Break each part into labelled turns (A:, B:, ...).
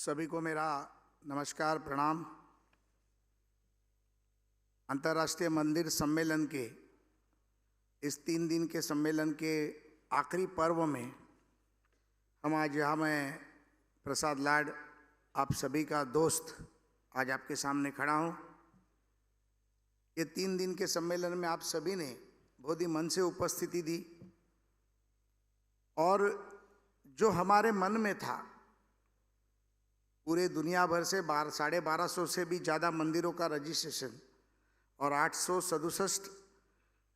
A: सभी को मेरा नमस्कार, प्रणाम। अंतर्राष्ट्रीय मंदिर सम्मेलन के इस 3 दिन के सम्मेलन के आखिरी पर्व में हम आज यहाँ मैं प्रसाद लाड, आप सभी का दोस्त, आज आपके सामने खड़ा हूँ। ये 3 दिन के सम्मेलन में आप सभी ने बहुत ही मन से उपस्थिति दी और जो हमारे मन में था, पूरे दुनिया भर से 1250 से भी ज़्यादा मंदिरों का रजिस्ट्रेशन और 867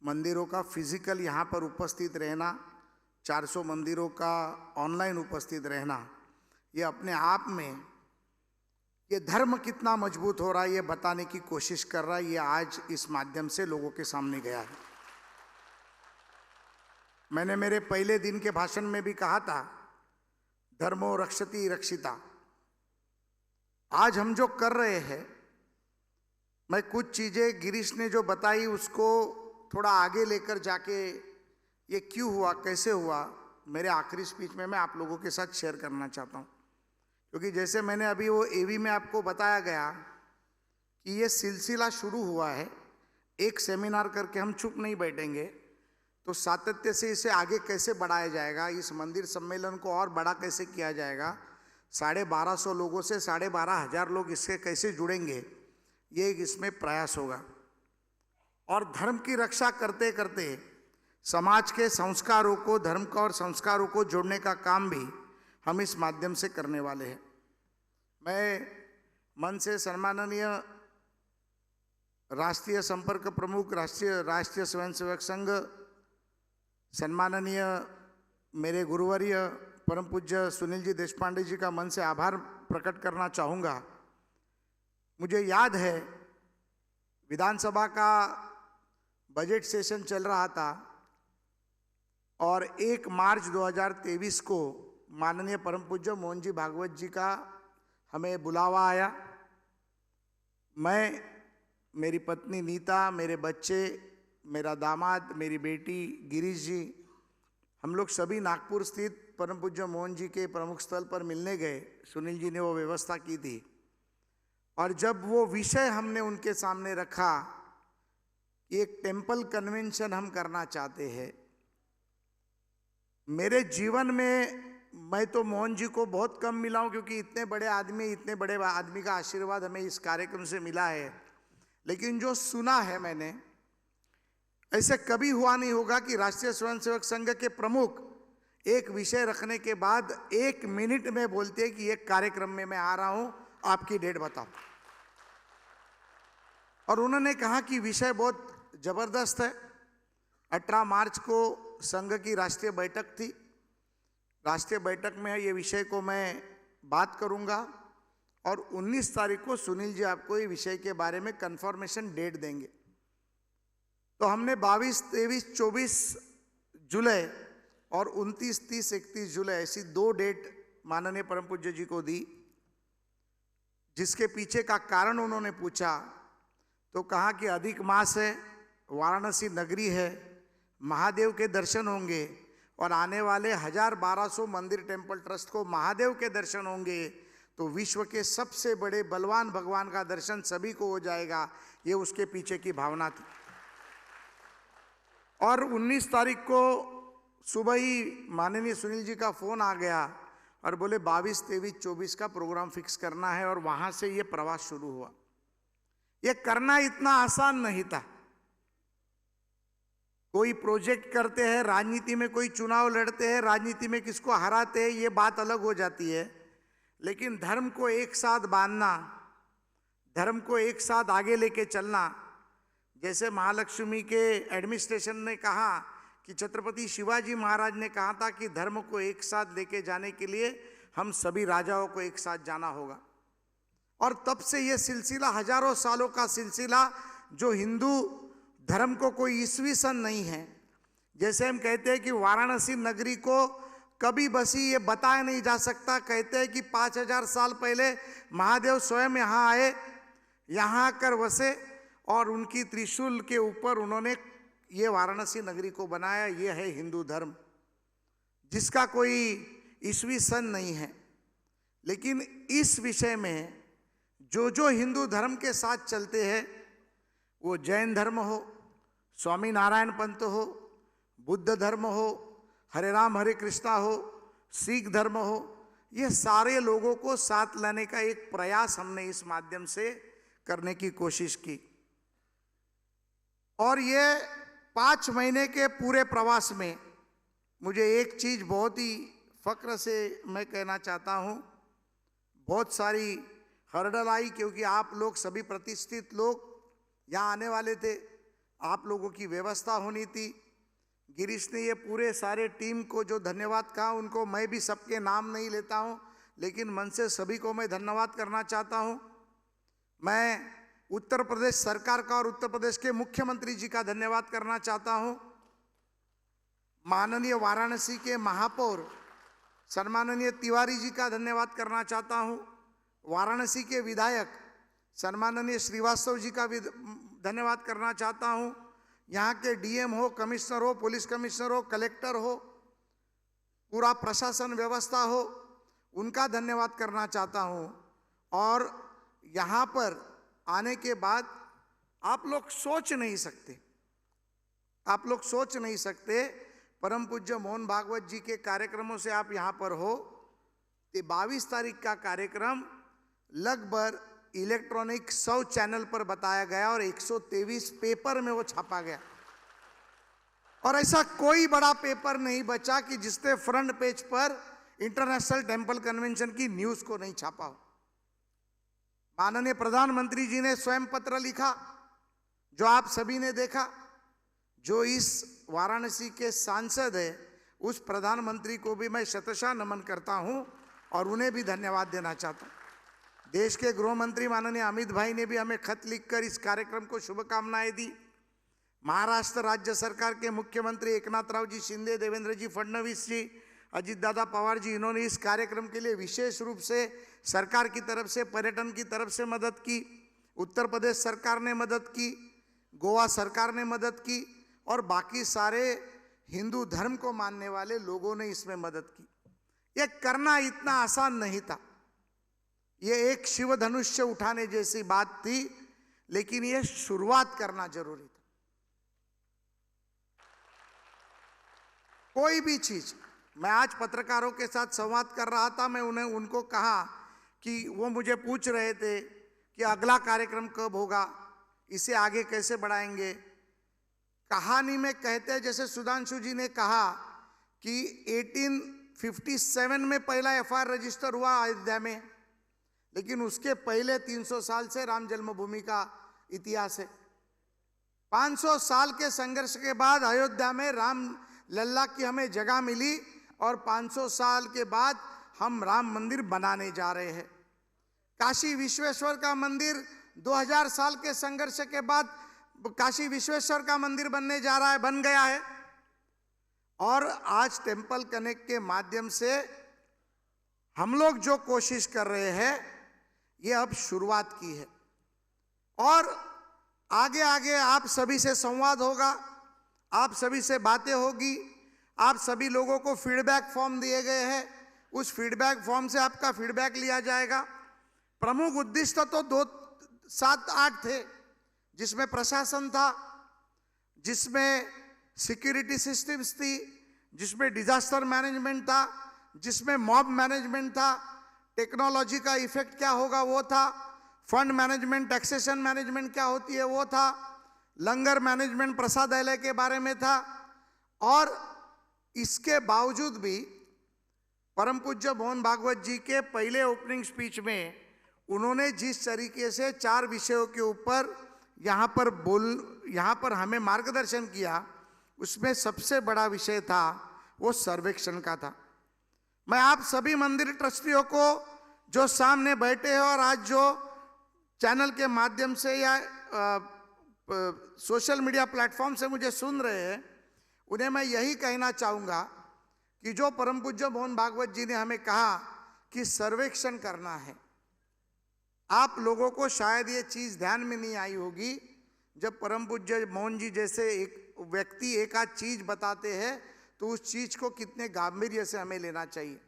A: मंदिरों का फिजिकल यहाँ पर उपस्थित रहना, 400 मंदिरों का ऑनलाइन उपस्थित रहना, ये अपने आप में ये धर्म कितना मजबूत हो रहा है ये बताने की कोशिश कर रहा है। ये आज इस माध्यम से लोगों के सामने गया है। मैंने मेरे पहले दिन के भाषण में भी कहा था, धर्मो रक्षति रक्षिता। आज हम जो कर रहे हैं, मैं कुछ चीज़ें गिरीश ने जो बताई उसको थोड़ा आगे लेकर जाके ये क्यों हुआ, कैसे हुआ, मेरे आखिरी स्पीच में मैं आप लोगों के साथ शेयर करना चाहता हूँ। क्योंकि जैसे मैंने अभी वो एवी में आपको बताया गया कि ये सिलसिला शुरू हुआ है, एक सेमिनार करके हम चुप नहीं बैठेंगे, तो सातत्य से इसे आगे कैसे बढ़ाया जाएगा, इस मंदिर सम्मेलन को और बड़ा कैसे किया जाएगा, 1250 लोगों से 12,500 लोग इससे कैसे जुड़ेंगे, ये इसमें प्रयास होगा। और धर्म की रक्षा करते करते समाज के संस्कारों को, धर्म का और संस्कारों को जोड़ने का काम भी हम इस माध्यम से करने वाले हैं। मैं मन से सम्माननीय राष्ट्रीय संपर्क प्रमुख, राष्ट्रीय स्वयंसेवक संघ, सम्माननीय मेरे गुरुवर्य परम पूज्य सुनील जी देशपांडे जी का मन से आभार प्रकट करना चाहूँगा। मुझे याद है विधानसभा का बजट सेशन चल रहा था और 1 मार्च 2023 को माननीय परम पूज्य मोहन जी भागवत जी का हमें बुलावा आया। मैं, मेरी पत्नी नीता, मेरे बच्चे, मेरा दामाद, मेरी बेटी गिरीश जी, हम लोग सभी नागपुर स्थित परम पूज्य मोहन जी के प्रमुख स्थल पर मिलने गए। सुनील जी ने वो व्यवस्था की थी और जब वो विषय हमने उनके सामने रखा कि एक टेम्पल कन्वेंशन हम करना चाहते हैं, मेरे जीवन में मैं तो मोहन जी को बहुत कम मिला हूँ, क्योंकि इतने बड़े आदमी का आशीर्वाद हमें इस कार्यक्रम से मिला है। लेकिन जो सुना है मैंने, ऐसे कभी हुआ नहीं होगा कि राष्ट्रीय स्वयंसेवक संघ के प्रमुख एक विषय रखने के बाद 1 मिनट में बोलते हैं कि एक कार्यक्रम में मैं आ रहा हूं, आपकी डेट बताओ। और उन्होंने कहा कि विषय बहुत जबरदस्त है। 18 मार्च को संघ की राष्ट्रीय बैठक थी। राष्ट्रीय बैठक में ये विषय को मैं बात करूंगा और 19 तारीख को सुनील जी आपको ये विषय के बारे में कंफर्मेशन डेट देंगे। तो हमने 22, 23, 24 जुलाई और 29, 30, 31 जुलाई ऐसी 2 डेट माननीय परम पूज्य जी को दी। जिसके पीछे का कारण उन्होंने पूछा तो कहा कि अधिक मास है, वाराणसी नगरी है, महादेव के दर्शन होंगे और आने वाले 1200 मंदिर टेम्पल ट्रस्ट को महादेव के दर्शन होंगे, तो विश्व के सबसे बड़े बलवान भगवान का दर्शन सभी को हो जाएगा। ये उसके पीछे की भावना थी। और 19 तारीख को सुबह ही माननीय सुनील जी का फोन आ गया और बोले 22, 23, 24 का प्रोग्राम फिक्स करना है, और वहां से ये प्रवास शुरू हुआ। ये करना इतना आसान नहीं था। कोई प्रोजेक्ट करते हैं, राजनीति में कोई चुनाव लड़ते हैं, राजनीति में किसको हराते हैं, ये बात अलग हो जाती है। लेकिन धर्म को एक साथ बांधना, धर्म को एक साथ आगे लेके चलना, जैसे महालक्ष्मी के एडमिनिस्ट्रेशन ने कहा कि छत्रपति शिवाजी महाराज ने कहा था कि धर्म को एक साथ लेके जाने के लिए हम सभी राजाओं को एक साथ जाना होगा। और तब से ये सिलसिला हजारों सालों का सिलसिला, जो हिंदू धर्म को कोई ईस्वी सन नहीं है। जैसे हम कहते हैं कि वाराणसी नगरी को कभी बसी ये बताया नहीं जा सकता। कहते हैं कि 5000 साल पहले महादेव स्वयं यहाँ आए, यहाँ आकर वसे और उनकी त्रिशूल के ऊपर उन्होंने ये वाराणसी नगरी को बनाया। ये है हिंदू धर्म, जिसका कोई ईस्वी सन नहीं है। लेकिन इस विषय में जो हिंदू धर्म के साथ चलते हैं, वो जैन धर्म हो, स्वामी नारायण पंथ हो, बुद्ध धर्म हो, हरे राम हरे कृष्णा हो, सिख धर्म हो, ये सारे लोगों को साथ लाने का एक प्रयास हमने इस माध्यम से करने की कोशिश की। और ये 5 महीने के पूरे प्रवास में मुझे एक चीज बहुत ही फक्र से मैं कहना चाहता हूँ, बहुत सारी हर्डल आई, क्योंकि आप लोग सभी प्रतिष्ठित लोग यहाँ आने वाले थे, आप लोगों की व्यवस्था होनी थी। गिरीश ने ये पूरे सारे टीम को जो धन्यवाद कहा, उनको मैं भी सबके नाम नहीं लेता हूँ, लेकिन मन से सभी को मैं धन्यवाद करना चाहता हूँ। मैं उत्तर प्रदेश सरकार का और उत्तर प्रदेश के मुख्यमंत्री जी का धन्यवाद करना चाहता हूँ। माननीय वाराणसी के महापौर सम्माननीय तिवारी जी का धन्यवाद करना चाहता हूँ। वाराणसी के विधायक सम्माननीय श्रीवास्तव जी का भी धन्यवाद करना चाहता हूँ। यहाँ के डीएम हो, कमिश्नर हो, पुलिस कमिश्नर हो, कलेक्टर हो, पूरा प्रशासन व्यवस्था हो, उनका धन्यवाद करना चाहता हूँ। और यहाँ पर आने के बाद आप लोग सोच नहीं सकते, परम पूज्य मोहन भागवत जी के कार्यक्रमों से आप यहाँ पर हो। ये 22 तारीख का कार्यक्रम लगभग इलेक्ट्रॉनिक 100 चैनल पर बताया गया और 123 पेपर में वो छापा गया, और ऐसा कोई बड़ा पेपर नहीं बचा कि जिसने फ्रंट पेज पर इंटरनेशनल टेम्पल कन्वेंशन की न्यूज को नहीं छापा हो। माननीय प्रधानमंत्री जी ने स्वयं पत्र लिखा, जो आप सभी ने देखा। जो इस वाराणसी के सांसद है, उस प्रधानमंत्री को भी मैं शतशः नमन करता हूं और उन्हें भी धन्यवाद देना चाहता हूं। देश के गृह मंत्री माननीय अमित भाई ने भी हमें खत लिखकर इस कार्यक्रम को शुभकामनाएं दी। महाराष्ट्र राज्य सरकार के मुख्यमंत्री एकनाथराव जी शिंदे, देवेंद्र जी फडणवीस जी, अजित दादा पवार जी, इन्होंने इस कार्यक्रम के लिए विशेष रूप से सरकार की तरफ से, पर्यटन की तरफ से मदद की। उत्तर प्रदेश सरकार ने मदद की, गोवा सरकार ने मदद की, और बाकी सारे हिंदू धर्म को मानने वाले लोगों ने इसमें मदद की। ये करना इतना आसान नहीं था, ये एक शिव धनुष्य उठाने जैसी बात थी, लेकिन ये शुरुआत करना जरूरी था। कोई भी चीज, मैं आज पत्रकारों के साथ संवाद कर रहा था, मैं उनको कहा कि वो मुझे पूछ रहे थे कि अगला कार्यक्रम कब होगा, इसे आगे कैसे बढ़ाएंगे। कहानी में कहते हैं, जैसे सुधांशु जी ने कहा कि 1857 में पहला एफआईआर रजिस्टर हुआ अयोध्या में, लेकिन उसके पहले 300 साल से राम जन्मभूमि का इतिहास है। 500 साल के संघर्ष के बाद अयोध्या में राम लल्ला की हमें जगह मिली, और 500 साल के बाद हम राम मंदिर बनाने जा रहे हैं। काशी विश्वेश्वर का मंदिर 2000 साल के संघर्ष के बाद काशी विश्वेश्वर का मंदिर बनने जा रहा है, बन गया है। और आज टेम्पल कनेक्ट के माध्यम से हम लोग जो कोशिश कर रहे हैं, ये अब शुरुआत की है, और आगे आगे आप सभी से संवाद होगा, आप सभी से बातें होगी, आप सभी लोगों को फीडबैक फॉर्म दिए गए हैं, उस फीडबैक फॉर्म से आपका फीडबैक लिया जाएगा। प्रमुख उद्देश्य तो 2, 7, 8 थे, जिसमें प्रशासन था, जिसमें सिक्योरिटी सिस्टम्स थी, जिसमें डिजास्टर मैनेजमेंट था, जिसमें मॉब मैनेजमेंट था, टेक्नोलॉजी का इफेक्ट क्या होगा वो था, फंड मैनेजमेंट, टैक्सेशन मैनेजमेंट क्या होती है वो था, लंगर मैनेजमेंट प्रसादालय के बारे में था। और इसके बावजूद भी परम पूज्य मोहन भागवत जी के पहले ओपनिंग स्पीच में उन्होंने जिस तरीके से 4 विषयों के ऊपर यहाँ पर हमें मार्गदर्शन किया, उसमें सबसे बड़ा विषय था वो सर्वेक्षण का था। मैं आप सभी मंदिर ट्रस्टियों को जो सामने बैठे हैं और आज जो चैनल के माध्यम से या सोशल मीडिया प्लेटफॉर्म से मुझे सुन रहे हैं, उन्हें मैं यही कहना चाहूँगा कि जो परम पूज्य मोहन भागवत जी ने हमें कहा कि सर्वेक्षण करना है, आप लोगों को शायद ये चीज़ ध्यान में नहीं आई होगी। जब परम पूज्य मोहन जी जैसे एक व्यक्ति एक आध चीज़ बताते हैं, तो उस चीज़ को कितने गांभीर्य से हमें लेना चाहिए।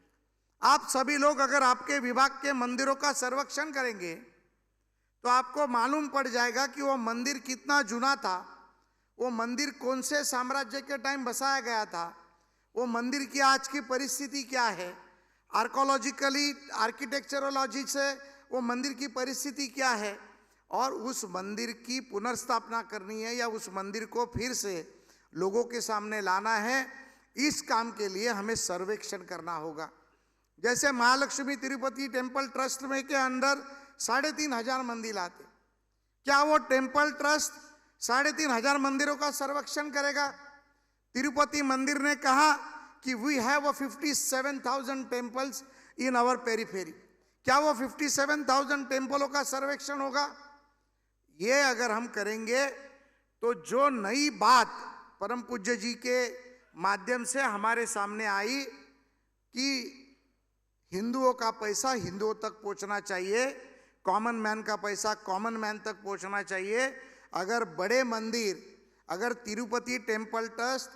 A: आप सभी लोग अगर आपके विभाग के मंदिरों का सर्वेक्षण करेंगे तो आपको मालूम पड़ जाएगा कि वो मंदिर कितना जूना था, वो मंदिर कौन से साम्राज्य के टाइम बसाया गया था, वो मंदिर की आज की परिस्थिति क्या है, आर्कोलॉजिकली आर्किटेक्चरोलॉजी से वो मंदिर की परिस्थिति क्या है, और उस मंदिर की पुनर्स्थापना करनी है या उस मंदिर को फिर से लोगों के सामने लाना है। इस काम के लिए हमें सर्वेक्षण करना होगा। जैसे महालक्ष्मी तिरुपति टेम्पल ट्रस्ट में के अंदर 3,500 मंदिर आते, क्या वो टेम्पल ट्रस्ट 3,500 मंदिरों का सर्वेक्षण करेगा? तिरुपति मंदिर ने कहा कि we have 57,000 temples in our periphery. क्या वो 57,000 टेम्पलों का सर्वेक्षण होगा? ये अगर हम करेंगे तो जो नई बात परम पूज्य जी के माध्यम से हमारे सामने आई कि हिंदुओं का पैसा हिंदुओं तक पहुंचना चाहिए, कॉमन मैन का पैसा कॉमन मैन तक पहुंचना चाहिए। अगर बड़े मंदिर, अगर Tirupati temple trust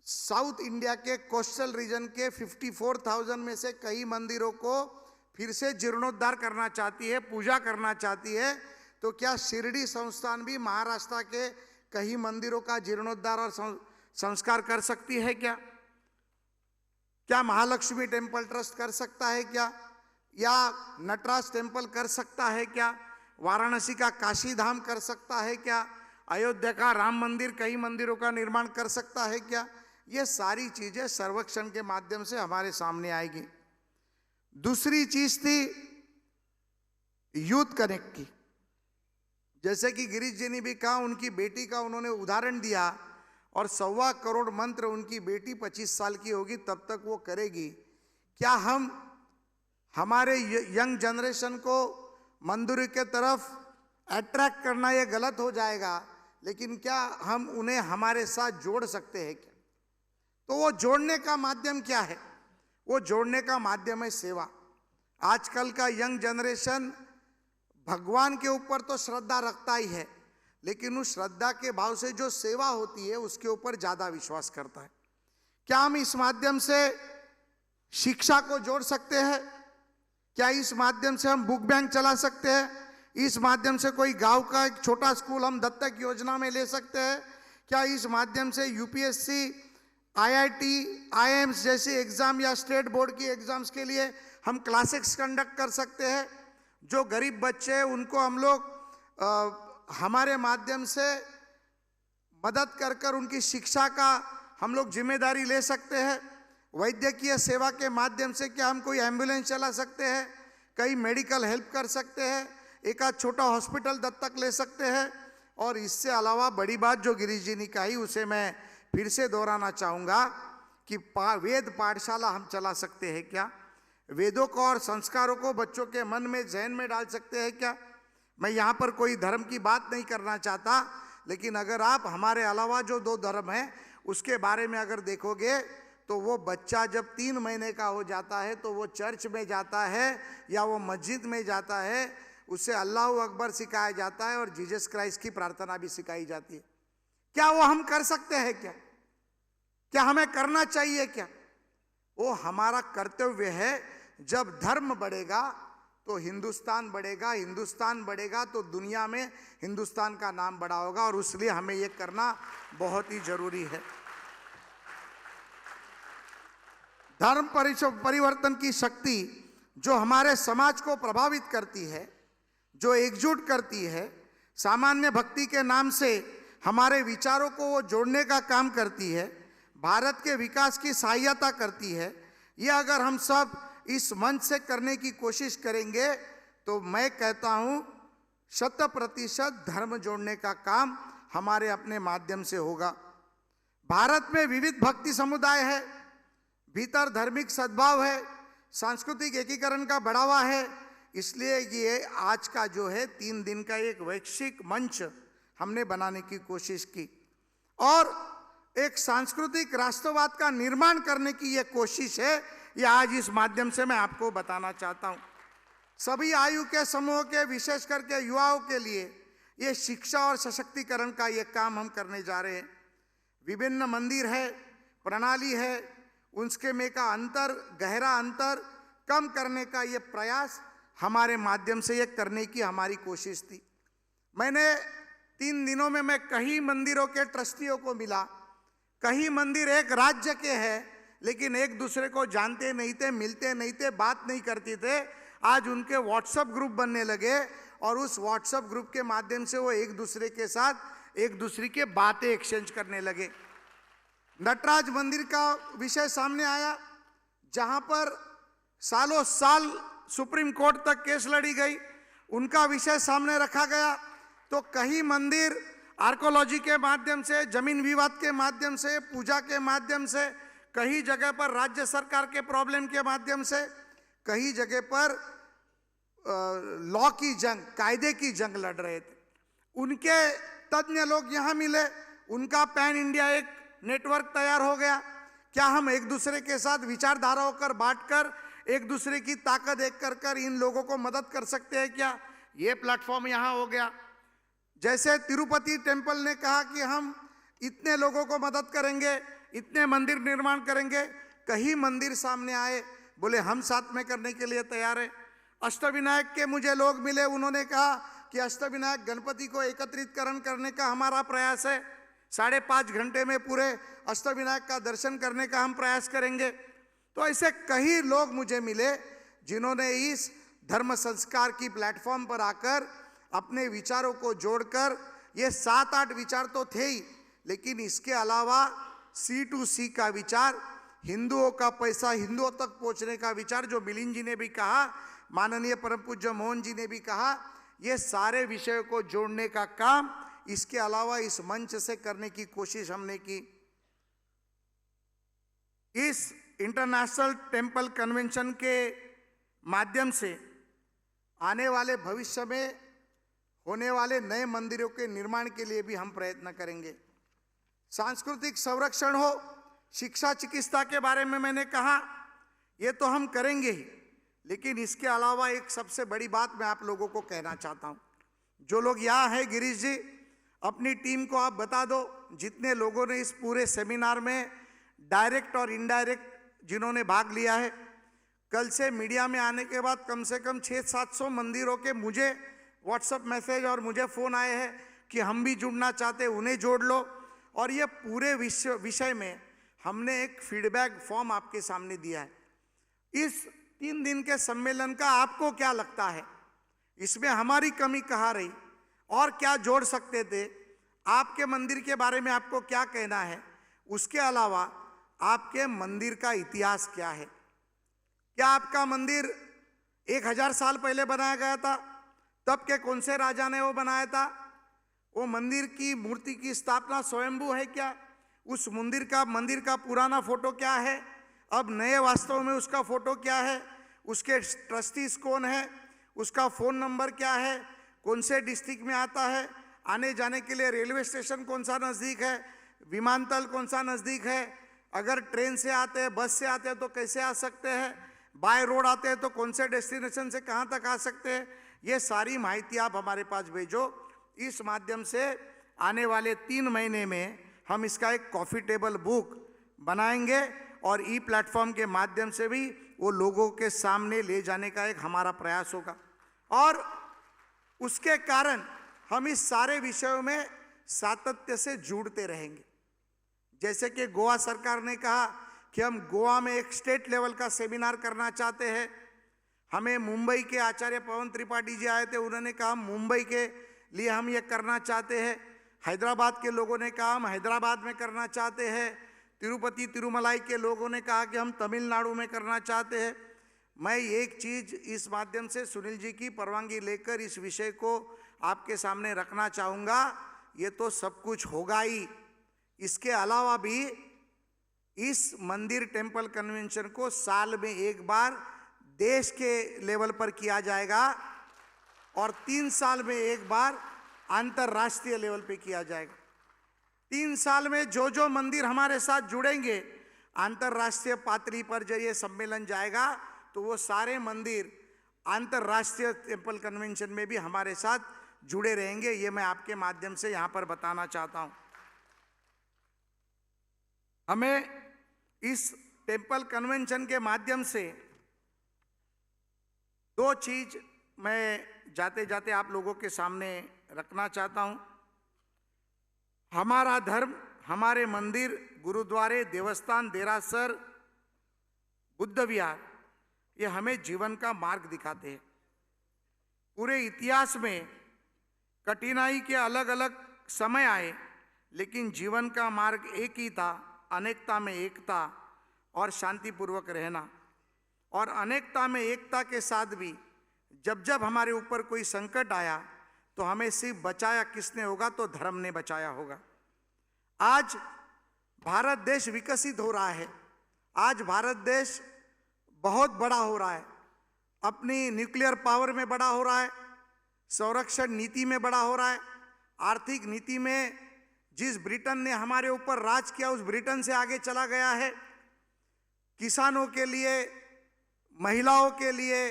A: south India के कोस्टल रीजन के 54,000 में से कई मंदिरों को फिर से जीर्णोद्धार करना चाहती है, पूजा करना चाहती है, तो क्या शिरडी संस्थान भी महाराष्ट्र के कई मंदिरों का जीर्णोद्धार और संस्कार कर सकती है क्या? क्या महालक्ष्मी टेम्पल ट्रस्ट कर सकता है क्या? या नटराज टेम्पल कर सकता है क्या? वाराणसी का काशी धाम कर सकता है क्या? अयोध्या का राम मंदिर, कई मंदिरों का निर्माण कर सकता है क्या? ये सारी चीजें सर्वेक्षण के माध्यम से हमारे सामने आएगी। दूसरी चीज थी यूथ कनेक्ट की। जैसे कि गिरीश जी ने भी कहा, उनकी बेटी का उन्होंने उदाहरण दिया, और 1.25 करोड़ मंत्र उनकी बेटी 25 साल की होगी तब तक वो करेगी। क्या हम हमारे यंग जनरेशन को मंदिर के तरफ अट्रैक्ट करना ये गलत हो जाएगा, लेकिन क्या हम उन्हें हमारे साथ जोड़ सकते हैं क्या? तो वो जोड़ने का माध्यम क्या है? वो जोड़ने का माध्यम है सेवा। आजकल का यंग जनरेशन भगवान के ऊपर तो श्रद्धा रखता ही है, लेकिन उस श्रद्धा के भाव से जो सेवा होती है उसके ऊपर ज्यादा विश्वास करता है। क्या हम इस माध्यम से शिक्षा को जोड़ सकते हैं? क्या इस माध्यम से हम बुक बैंक चला सकते हैं? इस माध्यम से कोई गांव का एक छोटा स्कूल हम दत्तक योजना में ले सकते हैं? क्या इस माध्यम से यूपीएससी, आईआईटी, आईएम्स जैसी एग्जाम या स्टेट बोर्ड की एग्जाम्स के लिए हम क्लासेस कंडक्ट कर सकते हैं? जो गरीब बच्चे हैं उनको हम लोग हमारे माध्यम से मदद कर कर उनकी शिक्षा का हम लोग जिम्मेदारी ले सकते हैं। वैद्यकीय सेवा के माध्यम से क्या हम कोई एम्बुलेंस चला सकते हैं, कई मेडिकल हेल्प कर सकते हैं, एक आध छोटा हॉस्पिटल दत्तक ले सकते हैं। और इससे अलावा बड़ी बात जो गिरीश जी ने कही उसे मैं फिर से दोहराना चाहूँगा कि वेद पाठशाला हम चला सकते हैं क्या? वेदों को और संस्कारों को बच्चों के मन में, जहन में डाल सकते हैं क्या? मैं यहाँ पर कोई धर्म की बात नहीं करना चाहता, लेकिन अगर आप हमारे अलावा जो 2 धर्म हैं उसके बारे में अगर देखोगे तो वो बच्चा जब 3 महीने का हो जाता है तो वो चर्च में जाता है या वो मस्जिद में जाता है, उसे अल्लाह अकबर सिखाया जाता है और जीसस क्राइस्ट की प्रार्थना भी सिखाई जाती है। क्या वो हम कर सकते हैं क्या? क्या हमें करना चाहिए क्या? वो हमारा कर्तव्य है। जब धर्म बढ़ेगा तो हिंदुस्तान बढ़ेगा, हिंदुस्तान बढ़ेगा तो दुनिया में हिंदुस्तान का नाम बड़ा होगा, और इसलिए हमें ये करना बहुत ही जरूरी है। धर्म परिवर्तन की शक्ति जो हमारे समाज को प्रभावित करती है, जो एकजुट करती है, सामान्य भक्ति के नाम से हमारे विचारों को वो जोड़ने का काम करती है, भारत के विकास की सहायता करती है। ये अगर हम सब इस मंच से करने की कोशिश करेंगे तो मैं कहता हूं 100% धर्म जोड़ने का काम हमारे अपने माध्यम से होगा। भारत में विविध भक्ति समुदाय है, भीतर धार्मिक सद्भाव है, सांस्कृतिक एकीकरण का बढ़ावा है। इसलिए ये आज का जो है 3 दिन का एक वैश्विक मंच हमने बनाने की कोशिश की, और एक सांस्कृतिक राष्ट्रवाद का निर्माण करने की ये कोशिश है। ये आज इस माध्यम से मैं आपको बताना चाहता हूँ। सभी आयु के समूह के, विशेष करके युवाओं के लिए ये शिक्षा और सशक्तिकरण का ये काम हम करने जा रहे हैं। विभिन्न मंदिर है, प्रणाली है, उसके में का अंतर, गहरा अंतर कम करने का ये प्रयास हमारे माध्यम से ये करने की हमारी कोशिश थी। मैंने 3 दिनों में मैं कई मंदिरों के ट्रस्टियों को मिला। कई मंदिर एक राज्य के हैं लेकिन एक दूसरे को जानते नहीं थे, मिलते नहीं थे, बात नहीं करते थे। आज उनके व्हाट्सएप ग्रुप बनने लगे और उस व्हाट्सएप ग्रुप के माध्यम से वो एक दूसरे के साथ एक दूसरे के बातें एक्सचेंज करने लगे। नटराज मंदिर का विषय सामने आया, जहां पर सालों साल सुप्रीम कोर्ट तक केस लड़ी गई, उनका विषय सामने रखा गया। तो कई मंदिर आर्कोलॉजी के माध्यम से, जमीन विवाद के माध्यम से, पूजा के माध्यम से, कई जगह पर राज्य सरकार के प्रॉब्लम के माध्यम से, कई जगह पर लॉ की जंग, कायदे की जंग लड़ रहे थे। उनके तज्ञ लोग यहाँ मिले, उनका पैन इंडिया एक नेटवर्क तैयार हो गया। क्या हम एक दूसरे के साथ विचारधाराओं कर बांटकर एक दूसरे की ताकत एक कर इन लोगों को मदद कर सकते हैं क्या? ये प्लेटफॉर्म यहाँ हो गया। जैसे तिरुपति टेम्पल ने कहा कि हम इतने लोगों को मदद करेंगे, इतने मंदिर निर्माण करेंगे। कई मंदिर सामने आए, बोले हम साथ में करने के लिए तैयार है। अष्टविनायक के मुझे लोग मिले, उन्होंने कहा कि अष्टविनायक गणपति को एकत्रितकरण करने का हमारा प्रयास है। 5.5 घंटे में पूरे अष्टविनायक का दर्शन करने का हम प्रयास करेंगे। तो ऐसे कई लोग मुझे मिले जिन्होंने इस धर्म संस्कार की प्लेटफॉर्म पर आकर अपने विचारों को जोड़कर, ये 7-8 विचार तो थे ही, लेकिन इसके अलावा C2C का विचार, हिंदुओं का पैसा हिंदुओं तक पहुंचने का विचार, जो मिलिंद जी ने भी कहा, माननीय परम पूज्य मोहन जी ने भी कहा, ये सारे विषयों को जोड़ने का काम इसके अलावा इस मंच से करने की कोशिश हमने की। इस इंटरनेशनल टेम्पल कन्वेंशन के माध्यम से आने वाले भविष्य में होने वाले नए मंदिरों के निर्माण के लिए भी हम प्रयत्न करेंगे। सांस्कृतिक संरक्षण हो, शिक्षा चिकित्सा के बारे में मैंने कहा, ये तो हम करेंगे ही, लेकिन इसके अलावा एक सबसे बड़ी बात मैं आप लोगों को कहना चाहता हूँ। जो लोग यहाँ हैं, गिरीश जी, अपनी टीम को आप बता दो, जितने लोगों ने इस पूरे सेमिनार में डायरेक्ट और इनडायरेक्ट जिन्होंने भाग लिया है, कल से मीडिया में आने के बाद कम से कम 600-700 मंदिरों के मुझे व्हाट्सएप मैसेज और मुझे फ़ोन आए हैं कि हम भी जुड़ना चाहते हैं, उन्हें जोड़ लो। और ये पूरे विषय में हमने एक फीडबैक फॉर्म आपके सामने दिया है। इस 3 दिन के सम्मेलन का आपको क्या लगता है, इसमें हमारी कमी कहाँ रही और क्या जोड़ सकते थे, आपके मंदिर के बारे में आपको क्या कहना है, उसके अलावा आपके मंदिर का इतिहास क्या है। क्या आपका मंदिर 1000 साल पहले बनाया गया था? तब के कौन से राजा ने वो बनाया था? वो मंदिर की मूर्ति की स्थापना स्वयंभू है क्या? उस मंदिर का पुराना फोटो क्या है? अब नए वास्तव में उसका फोटो क्या है? उसके ट्रस्टीज कौन है? उसका फ़ोन नंबर क्या है? कौन से डिस्ट्रिक्ट में आता है? आने जाने के लिए रेलवे स्टेशन कौन सा नज़दीक है? विमानतल कौन सा नज़दीक है? अगर ट्रेन से आते हैं, बस से आते हैं तो कैसे आ सकते हैं? बाय रोड आते हैं तो कौन से डेस्टिनेशन से कहाँ तक आ सकते हैं? ये सारी माहिती आप हमारे पास भेजो। इस माध्यम से आने वाले 3 महीने में हम इसका एक कॉफ़ी टेबल बुक बनाएंगे और ई प्लेटफॉर्म के माध्यम से भी वो लोगों के सामने ले जाने का एक हमारा प्रयास होगा। और उसके कारण हम इस सारे विषयों में सातत्य से जुड़ते रहेंगे। जैसे कि गोवा सरकार ने कहा कि हम गोवा में एक स्टेट लेवल का सेमिनार करना चाहते हैं। हमें मुंबई के आचार्य पवन त्रिपाठी जी आए थे, उन्होंने कहा हम मुंबई के लिए हम ये करना चाहते हैं। हैदराबाद के लोगों ने कहा हम हैदराबाद में करना चाहते हैं। तिरुपति तिरुमलाई के लोगों ने कहा कि हम तमिलनाडु में करना चाहते हैं। मैं एक चीज़ इस माध्यम से सुनील जी की परवानगी लेकर इस विषय को आपके सामने रखना चाहूँगा। ये तो सब कुछ होगा ही, इसके अलावा भी इस मंदिर टेम्पल कन्वेंशन को साल में एक बार देश के लेवल पर किया जाएगा और 3 साल में एक बार अंतर्राष्ट्रीय लेवल पे किया जाएगा। 3 साल में जो जो मंदिर हमारे साथ जुड़ेंगे, अंतर्राष्ट्रीय पातळी पर जब ये सम्मेलन जाएगा तो वो सारे मंदिर अंतर्राष्ट्रीय टेम्पल कन्वेंशन में भी हमारे साथ जुड़े रहेंगे। ये मैं आपके माध्यम से यहाँ पर बताना चाहता हूँ। हमें इस टेम्पल कन्वेंशन के माध्यम से दो चीज मैं जाते जाते आप लोगों के सामने रखना चाहता हूं। हमारा धर्म, हमारे मंदिर, गुरुद्वारे, देवस्थान, देरासर, बुद्ध विहार, ये हमें जीवन का मार्ग दिखाते हैं। पूरे इतिहास में कठिनाई के अलग अलग समय आए, लेकिन जीवन का मार्ग एक ही था, अनेकता में एकता और शांतिपूर्वक रहना। और अनेकता में एकता के साथ भी जब जब हमारे ऊपर कोई संकट आया तो हमें सिर्फ बचाया किसने होगा? तो धर्म ने बचाया होगा। आज भारत देश विकसित हो रहा है, आज भारत देश बहुत बड़ा हो रहा है, अपनी न्यूक्लियर पावर में बड़ा हो रहा है, संरक्षण नीति में बड़ा हो रहा है, आर्थिक नीति में जिस ब्रिटेन ने हमारे ऊपर राज किया उस ब्रिटेन से आगे चला गया है। किसानों के लिए, महिलाओं के लिए,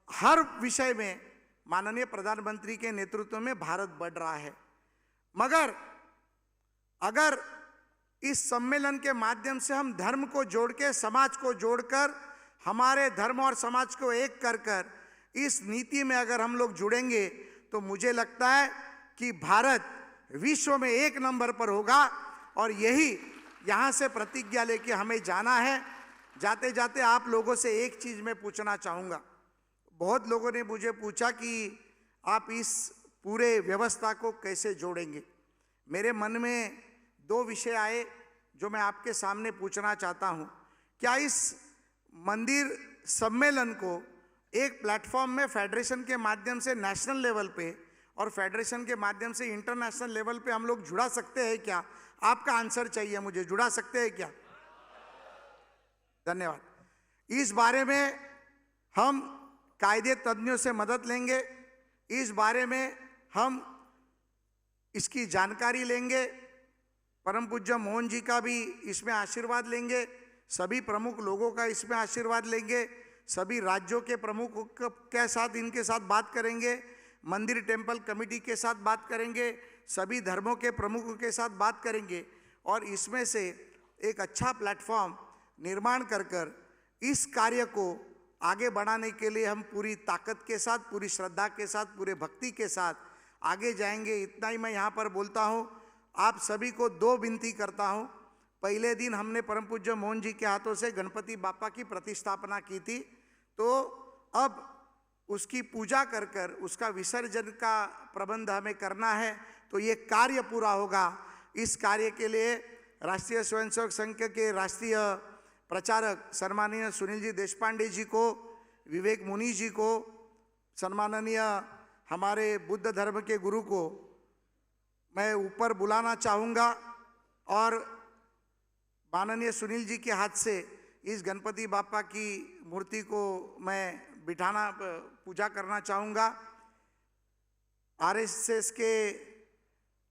A: हर विषय में माननीय प्रधानमंत्री के नेतृत्व में भारत बढ़ रहा है। मगर अगर इस सम्मेलन के माध्यम से हम धर्म को जोड़ के, समाज को जोड़कर, हमारे धर्म और समाज को एक कर कर इस नीति में अगर हम लोग जुड़ेंगे तो मुझे लगता है कि भारत विश्व में 1 नंबर पर होगा। और यही यहाँ से प्रतिज्ञा लेके हमें जाना है। जाते जाते आप लोगों से एक चीज मैं पूछना चाहूँगा। बहुत लोगों ने मुझे पूछा कि आप इस पूरे व्यवस्था को कैसे जोड़ेंगे। मेरे मन में 2 विषय आए जो मैं आपके सामने पूछना चाहता हूँ। क्या इस मंदिर सम्मेलन को एक प्लेटफॉर्म में फेडरेशन के माध्यम से नेशनल लेवल पे और फेडरेशन के माध्यम से इंटरनेशनल लेवल पे हम लोग जुड़ा सकते हैं क्या? आपका आंसर चाहिए मुझे, जुड़ा सकते हैं क्या? धन्यवाद। इस बारे में हम कायदे तज्ञों से मदद लेंगे, इस बारे में हम इसकी जानकारी लेंगे, परम पूज्य मोहन जी का भी इसमें आशीर्वाद लेंगे, सभी प्रमुख लोगों का इसमें आशीर्वाद लेंगे, सभी राज्यों के प्रमुखों के साथ इनके साथ बात करेंगे, मंदिर टेम्पल कमेटी के साथ बात करेंगे, सभी धर्मों के प्रमुखों के साथ बात करेंगे और इसमें से एक अच्छा प्लेटफॉर्म निर्माण कर कर इस कार्य को आगे बढ़ाने के लिए हम पूरी ताकत के साथ, पूरी श्रद्धा के साथ, पूरे भक्ति के साथ आगे जाएंगे। इतना ही मैं यहाँ पर बोलता हूँ। आप सभी को 2 विनती करता हूँ। पहले दिन हमने परम पूज्य मोहन जी के हाथों से गणपति बापा की प्रतिष्ठापना की थी, तो अब उसकी पूजा कर कर उसका विसर्जन का प्रबंध हमें करना है, तो ये कार्य पूरा होगा। इस कार्य के लिए राष्ट्रीय स्वयंसेवक संघ के राष्ट्रीय प्रचारक सम्माननीय सुनील जी देशपांडे जी को, विवेक मुनि जी को, सम्माननीय हमारे बुद्ध धर्म के गुरु को मैं ऊपर बुलाना चाहूँगा और माननीय सुनील जी के हाथ से इस गणपति बापा की मूर्ति को मैं बिठाना, पूजा करना चाहूँगा। आरएसएस के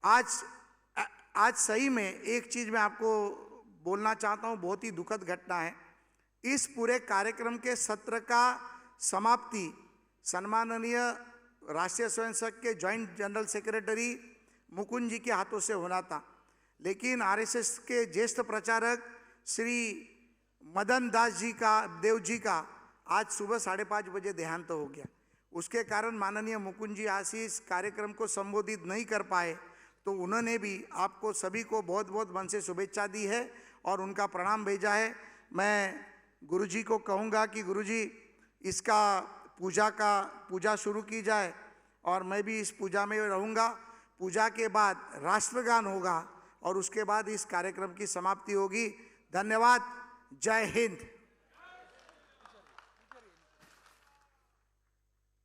A: आज सही में एक चीज़ मैं आपको बोलना चाहता हूँ, बहुत ही दुखद घटना है। इस पूरे कार्यक्रम के सत्र का समाप्ति सम्माननीय राष्ट्रीय स्वयंसेवक के जॉइंट जनरल सेक्रेटरी मुकुंद जी के हाथों से होना था, लेकिन आरएसएस के ज्येष्ठ प्रचारक श्री मदन दास जी का, देव जी का आज सुबह 5:30 बजे देहांत हो गया। उसके कारण माननीय मुकुंद जी आज इस कार्यक्रम को संबोधित नहीं कर पाए, तो उन्होंने भी आपको सभी को बहुत बहुत मन से शुभेच्छा दी है और उनका प्रणाम भेजा है। मैं गुरुजी को कहूँगा कि गुरुजी इसका पूजा शुरू की जाए और मैं भी इस पूजा में रहूँगा। पूजा के बाद राष्ट्रगान होगा और उसके बाद इस कार्यक्रम की समाप्ति होगी। धन्यवाद। जय हिंद।